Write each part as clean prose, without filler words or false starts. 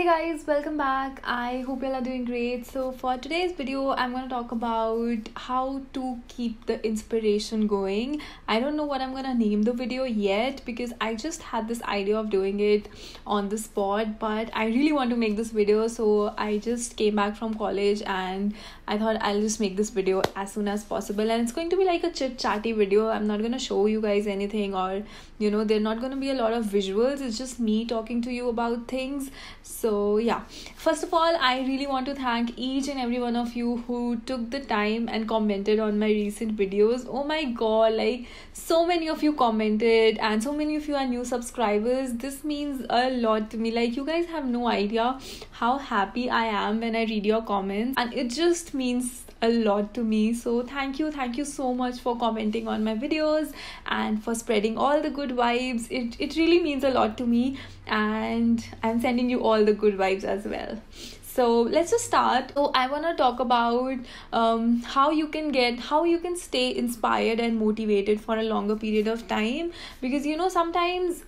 Guys, welcome back. I hope you all are doing great. So for today's video, I'm going to talk about how to keep the inspiration going. I don't know what I'm going to name the video yet because I just had this idea of doing it on the spot, but I really want to make this video. So I just came back from college and I thought I'll just make this video as soon as possible, and it's going to be like a chit chatty video. I'm not going to show you guys anything, or they're not going to be a lot of visuals. It's just me talking to you about things. So yeah, first of all, I really want to thank each and every one of you who took the time and commented on my recent videos. Oh my god, like so many of you commented and so many of you are new subscribers. This means a lot to me. Like, you guys have no idea how happy I am when I read your comments, and it just means a lot to me. So thank you so much for commenting on my videos and for spreading all the good vibes. It really means a lot to me, and I'm sending you all the good vibes as well. So let's just start. So I want to talk about how you can stay inspired and motivated for a longer period of time, because sometimes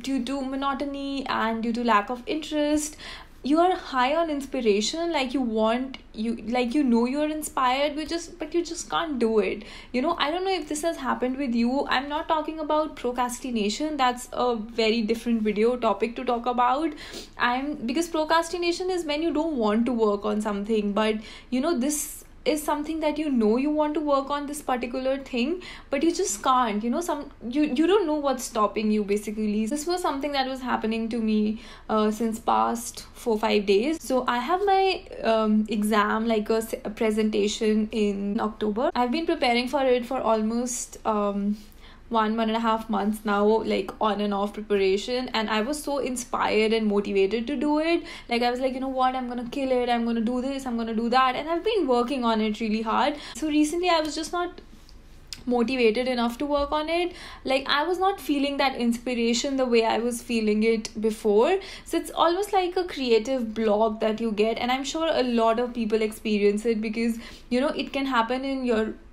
due to monotony and due to lack of interest, you are high on inspiration, like you're inspired, but you just can't do it. I don't know if this has happened with you. I'm not talking about procrastination. That's a very different video topic to talk about. Because procrastination is when you don't want to work on something, but this is something that you want to work on this particular thing, but you just can't. You don't know what's stopping you. Basically, this was something that was happening to me since past 4-5 days. So I have my exam, like a presentation in October. I've been preparing for it for almost 1.5 months now, like on and off preparation, and I was so inspired and motivated to do it. Like, I was like, what, I'm gonna kill it, I'm gonna do this, I'm gonna do that, and I've been working on it really hard. So recently I was just not motivated enough to work on it. Like, I was not feeling that inspiration the way I was feeling it before. So it's almost like a creative block that you get, and I'm sure a lot of people experience it, because it can happen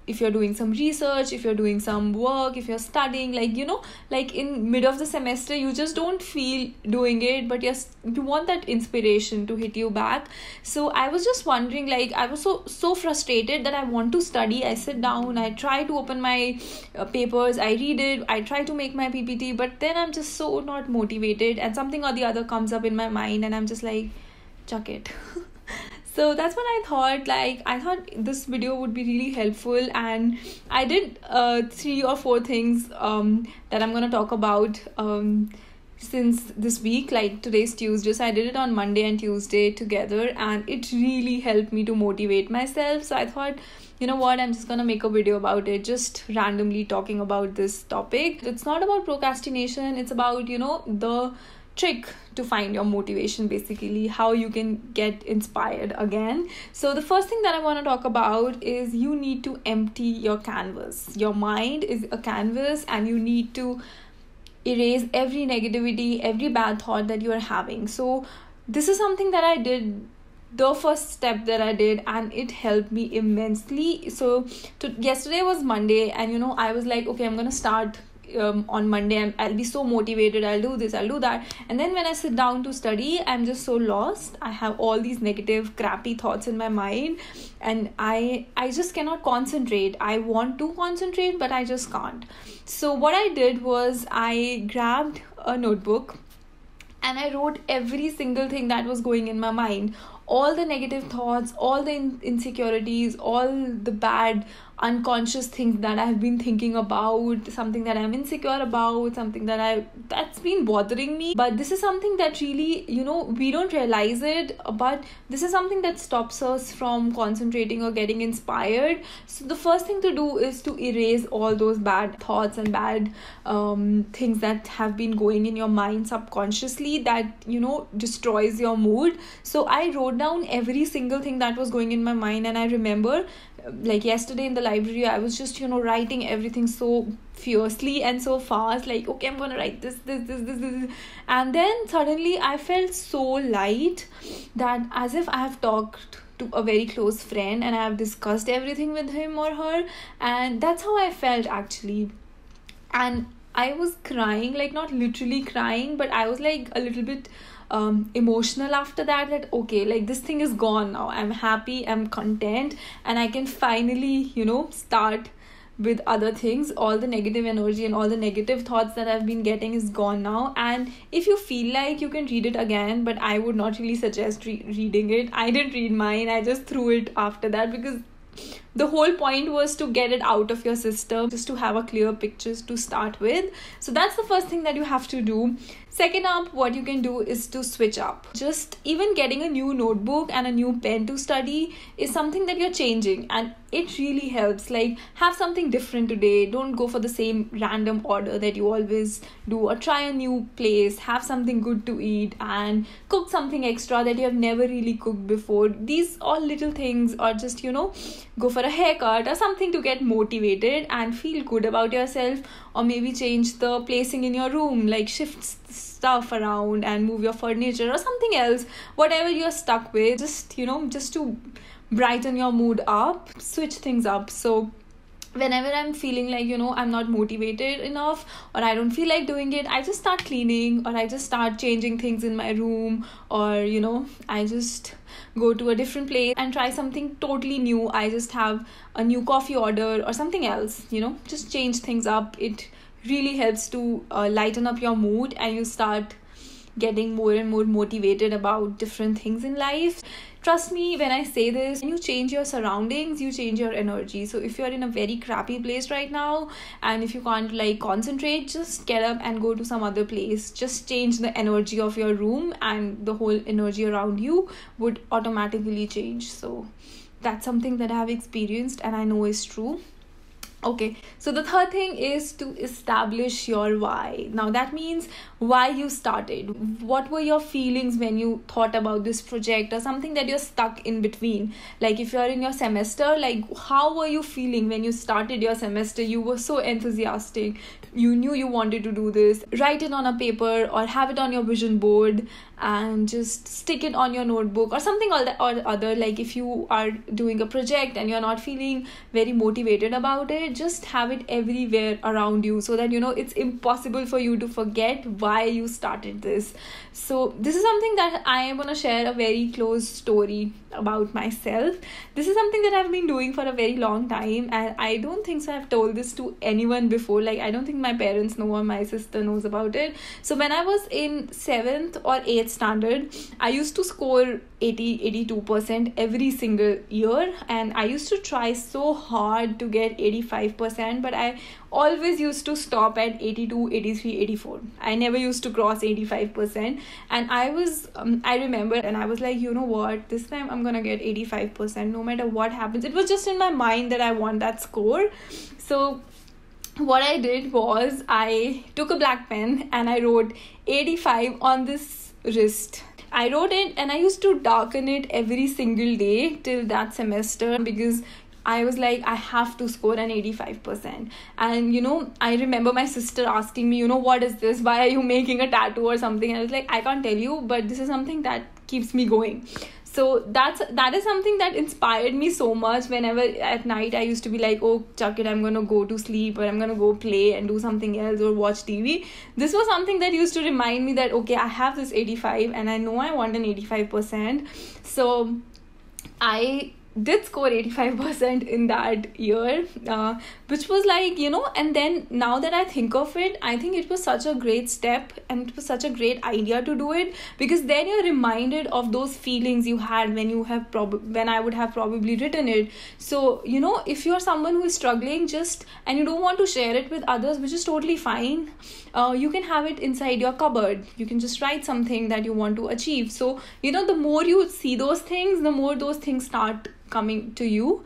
if you're doing some research, if you're doing some work, if you're studying, like in mid of the semester, you just don't feel doing it, but you want that inspiration to hit you back. So I was just wondering, like, I was so frustrated that I want to study. I sit down, I try to open my papers, I read it, I try to make my PPT, but then I'm just so not motivated, and something or the other comes up in my mind, and I'm just like, chuck it. So that's what I thought. Like, I thought this video would be really helpful, and I did 3 or 4 things that I'm gonna talk about since this week. Like, today's Tuesday, so I did it on Monday and Tuesday together, and it really helped me to motivate myself. So I thought, I'm just gonna make a video about it, just randomly talking about this topic. It's not about procrastination, it's about the trick to find your motivation, basically how you can get inspired again. So the first thing that I want to talk about is you need to empty your canvas. Your mind is a canvas, and you need to erase every negativity, every bad thought that you are having. So this is something that I did, the first step that I did, and it helped me immensely. So yesterday was Monday, and I was like, okay, I'm gonna start on Monday. I'll be so motivated, I'll do this, I'll do that, and then when I sit down to study, I'm just so lost. I have all these negative crappy thoughts in my mind, and I just cannot concentrate. I want to concentrate, but I just can't. So what I did was I grabbed a notebook and I wrote every single thing that was going in my mind, all the negative thoughts, all the insecurities, all the bad unconscious things that I've been thinking about, something that I'm insecure about, something that's been bothering me. But this is something that really, we don't realize it, but this is something that stops us from concentrating or getting inspired. So the first thing to do is to erase all those bad thoughts and bad things that have been going in your mind subconsciously, that destroys your mood. So I wrote down every single thing that was going in my mind, and I remember, like, yesterday in the library, I was just writing everything so fiercely and so fast, like, okay, I'm gonna write this, and then suddenly I felt so light, that as if I have talked to a very close friend and I have discussed everything with him or her, and that's how I felt actually. And I was crying, like not literally crying, but I was like a little bit emotional after that, that okay, like this thing is gone now, I'm happy, I'm content, and I can finally, start with other things. All the negative energy and all the negative thoughts that I've been getting is gone now. And if you feel like, you can read it again, but I would not really suggest reading it. I didn't read mine, I just threw it after that, because the whole point was to get it out of your system, just to have a clear pictures to start with. So that's the first thing that you have to do. Second up, what you can do is to switch up. Just even getting a new notebook and a new pen to study is something that you're changing, and it really helps. Like, have something different today. Don't go for the same random order that you always do, or try a new place, have something good to eat, and cook something extra that you have never really cooked before. These all little things, or just, go for a haircut or something to get motivated and feel good about yourself. Or maybe change the placing in your room, like shift stuff around and move your furniture or something else, whatever you're stuck with, just to brighten your mood up, switch things up. So whenever I'm feeling like, I'm not motivated enough, or I don't feel like doing it, I just start cleaning, or I just start changing things in my room, or I just go to a different place and try something totally new. I just have a new coffee order or something else, just change things up. It really helps to lighten up your mood, and you start getting more and more motivated about different things in life. Trust me when I say this, when you change your surroundings, you change your energy. So if you're in a very crappy place right now, and if you can't concentrate, just get up and go to some other place. Just change the energy of your room, and the whole energy around you would automatically change. So that's something that I have experienced and I know is true. Okay, so the third thing is to establish your why. Now that means why you started. What were your feelings when you thought about this project, or something that you're stuck in between? Like if you're in your semester, how were you feeling when you started your semester? You were so enthusiastic. You knew you wanted to do this. Write it on a paper or have it on your vision board and just stick it on your notebook or something or other. Like if you are doing a project and you're not feeling very motivated about it, just have it everywhere around you, so that it's impossible for you to forget why you started this. So this is something that I am going to share a very close story about myself. This is something that I've been doing for a very long time, and I don't think so I've told this to anyone before. I don't think my parents know or my sister knows about it. So when I was in 7th or 8th standard, I used to score 82% every single year, and I used to try so hard to get 85%, but I always used to stop at 82, 83, 84. I never used to cross 85%. And I remember, and I was like, you know what, this time I'm gonna get 85% no matter what happens. It was just in my mind that I want that score. So what I did was I took a black pen and I wrote 85 on this wrist. I wrote it and I used to darken it every single day till that semester, because I was like, I have to score an 85%. And I remember my sister asking me, what is this? Why are you making a tattoo or something? And I was like, I can't tell you, but this is something that keeps me going. So that is something that inspired me so much. Whenever at night I used to be like, oh, chuck it, I'm going to go to sleep, or I'm going to go play and do something else or watch TV. This was something that used to remind me that, okay, I have this 85 and I know I want an 85%. So I did score 85% in that year, which was and then now that I think of it, I think it was such a great step and it was such a great idea to do it, because then you're reminded of those feelings you had when when I would have probably written it. So if you're someone who is struggling and you don't want to share it with others, which is totally fine, you can have it inside your cupboard. You can just write something that you want to achieve. So the more you see those things, the more those things start coming to you.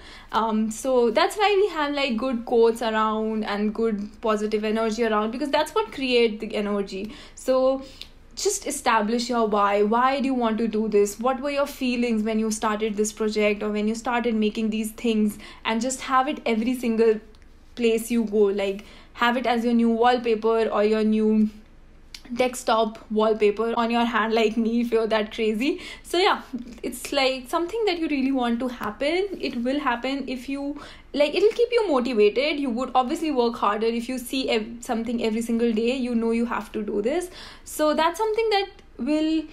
So that's why we have good quotes around and good positive energy around, because that's what creates the energy. So just establish your why do you want to do this? What were your feelings when you started this project or when you started making these things? And just have it every single place you go. Have it as your new wallpaper or your new desktop wallpaper on your hand, like me, if you're that crazy. So yeah, it's something that you really want to happen. It will happen if you it'll keep you motivated. You would obviously work harder if you see something every single day. You have to do this. So that's something that will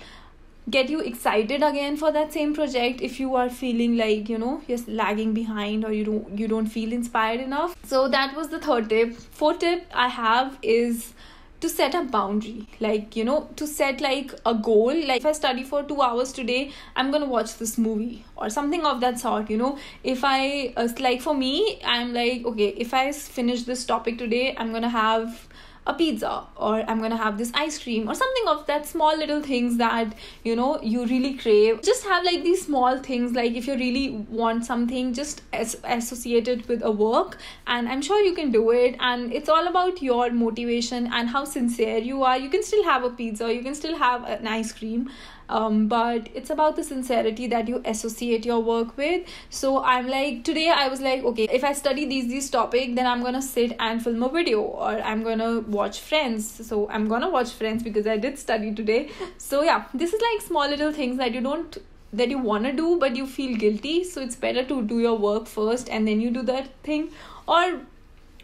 get you excited again for that same project if you are feeling like, you know, you're lagging behind, or you don't feel inspired enough. So that was the third tip. Fourth tip I have is to set a boundary, like, you know, to set like a goal. Like if I study for 2 hours today, I'm gonna watch this movie or something of that sort, you know. If I like, for me, I'm like, okay, if I finish this topic today, I'm gonna have a pizza, or I'm gonna have this ice cream, or something of that. Small little things that, you know, you really crave. Just have like these small things, like if you really want something, just associate it with a work, and I'm sure you can do it. And it's all about your motivation and how sincere you are. You can still have a pizza, you can still have an ice cream, but it's about the sincerity that you associate your work with. So I'm like, today I was like, okay, if I study these topic, then I'm gonna sit and film a video, or I'm gonna watch Friends. So I'm gonna watch Friends because I did study today. So yeah, this is like small little things that you want to do, but you feel guilty. So it's better to do your work first and then you do that thing, or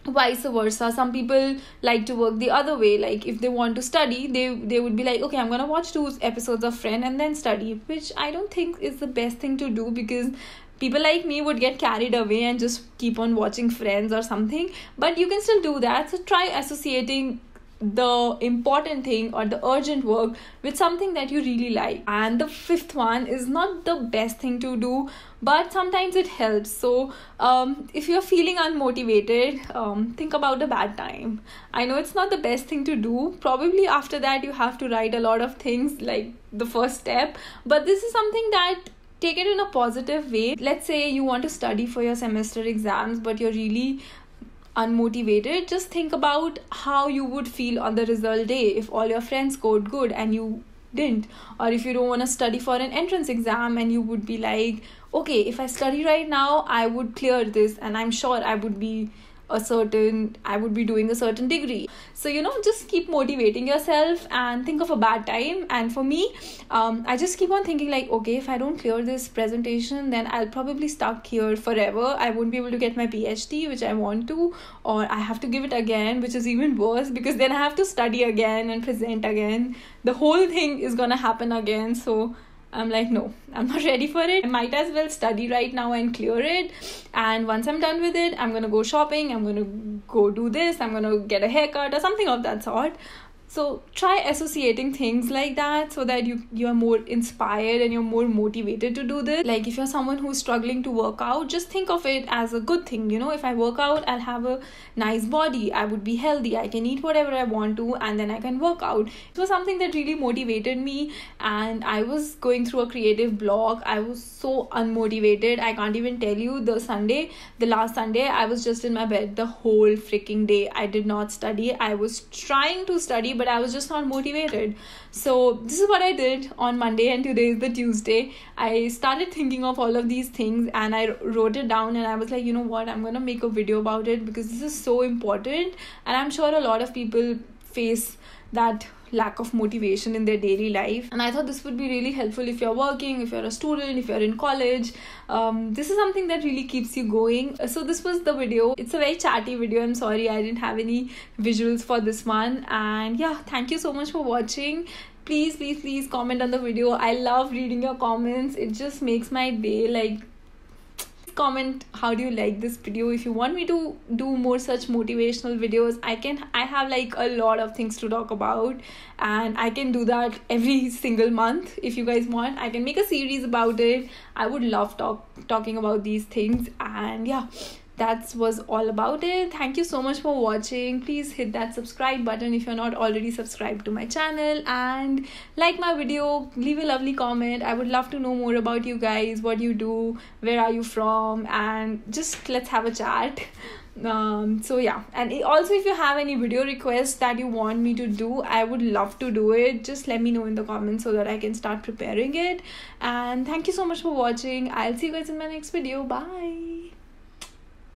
vice versa. Some people like to work the other way. Like if they want to study, they would be like, okay, I'm gonna watch 2 episodes of Friend and then study, which I don't think is the best thing to do, because people like me would get carried away and just keep on watching Friends or something. But you can still do that. So try associating the important thing or the urgent work with something that you really like. And the fifth one is not the best thing to do, but sometimes it helps. So if you're feeling unmotivated, think about a bad time. I know it's not the best thing to do. Probably after that you have to write a lot of things, like the first step, but this is something that, take it in a positive way. Let's say you want to study for your semester exams, but you're really unmotivated. Just think about how you would feel on the result day if all your friends scored good and you didn't. Or if you don't want to study for an entrance exam and you would be like, okay, if I study right now, I would clear this, and I'm sure I would be doing a certain degree. So, you know, just keep motivating yourself and think of a bad time. And for me, I just keep on thinking like, okay, if I don't clear this presentation, then I'll probably stuck here forever. I won't be able to get my PhD, which I want to, or I have to give it again, which is even worse, because then I have to study again and present again. The whole thing is gonna happen again. So I'm like, no, I'm not ready for it. I might as well study right now and clear it. And once I'm done with it, I'm going to go shopping. I'm going to go do this. I'm going to get a haircut or something of that sort. So try associating things like that so that you are more inspired and you're more motivated to do this. Like if you're someone who's struggling to work out, just think of it as a good thing. You know, if I work out, I'll have a nice body. I would be healthy. I can eat whatever I want to, and then I can work out. It was something that really motivated me, and I was going through a creative block. I was so unmotivated. I can't even tell you. The last Sunday, I was just in my bed the whole freaking day. I did not study. I was trying to study, but I was just not motivated. So this is what I did on Monday, and today is the Tuesday. I started thinking of all of these things and I wrote it down, and I was like, you know what, I'm gonna make a video about it because this is so important, and I'm sure a lot of people face that lack of motivation in their daily life. And I thought this would be really helpful if you're working, if you're a student, if you're in college. This is something that really keeps you going. So this was the video. It's a very chatty video. I'm sorry I didn't have any visuals for this one. And yeah, thank you so much for watching. Please comment on the video. I love reading your comments. It just makes my day. Like, comment how do you like this video. If you want me to do more such motivational videos, I have like a lot of things to talk about, and I can do that every single month. If you guys want, I can make a series about it. I would love talking about these things. And yeah, that was all about it. Thank you so much for watching. Please hit that subscribe button if you're not already subscribed to my channel, and like my video, leave a lovely comment. I would love to know more about you guys, what you do, where are you from, and just let's have a chat. So yeah, and also if you have any video requests that you want me to do, I would love to do it. Just let me know in the comments so that I can start preparing it. And thank you so much for watching. I'll see you guys in my next video. Bye.